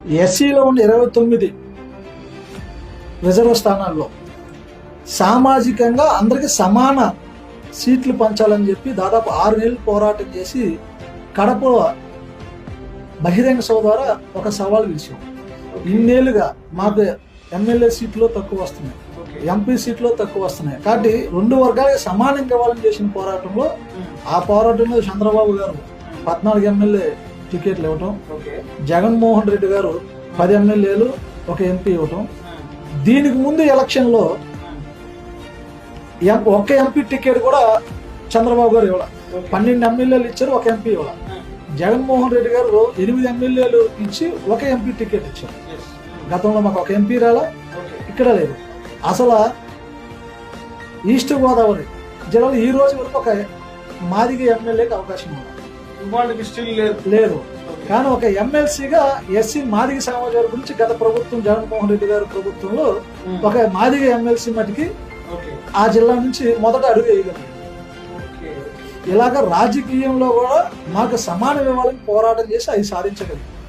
ఎస్సీలో ఉన్న 29 రిజర్వ్ స్థానాల్లో సామాజికంగా అందరికి సమాన సీట్లు పంచాలని చెప్పి దాదాపు 6 నెలలు పోరాటం చేసి కడప బహిరంగ సభ ద్వారా ఒక సవాల్ విడిచాం. ఇన్నేళ్ళుగా మాకు ఎమ్మెల్యే సీట్లు తక్కువ వస్తున్నాయి, ఎంపీ సీట్లు తక్కువ వస్తున్నాయి కాబట్టి 2 వర్గాలకి సమానంగా ఇవ్వాలని చేసిన పోరాటంలో ఆ పోరాటంలో చంద్రబాబు గారు 14 ఎమ్మెల్యే టికెట్లు ఇవ్వటం, జగన్మోహన్ రెడ్డి గారు 10 ఎమ్మెల్యేలు ఒక ఎంపీ ఇవ్వటం. దీనికి ముందు ఎలక్షన్లో ఒక్క ఎంపీ టికెట్ కూడా చంద్రబాబు గారు ఇవ్వాలి, 12 ఎమ్మెల్యేలు ఇచ్చారు, ఒక ఎంపీ ఇవ్వాలి. జగన్మోహన్ రెడ్డి గారు 8 ఎమ్మెల్యేలు ఇచ్చి ఒక ఎంపీ టికెట్ ఇచ్చారు. గతంలో మాకు ఒక ఎంపీ రాలా, ఇక్కడ లేదు. అసలు ఈస్ట్ గోదావరి జిల్లాలో ఈ రోజు వరకు ఒక మాదిగ ఎమ్మెల్యేకి అవకాశం లేదు. కానీ ఒక ఎమ్మెల్సీగా ఎస్సీ మాదిగ సమాజం గురించి గత ప్రభుత్వం జగన్మోహన్ రెడ్డి గారి ప్రభుత్వంలో ఒక మాదిగ ఎమ్మెల్సీ మటుకి ఆ జిల్లా నుంచి మొదట అడుగు వేయగలిగారు. ఇలాగ రాజకీయంలో కూడా మాకు సమానం ఇవ్వాలని పోరాటం చేసి అది సాధించగలిగారు.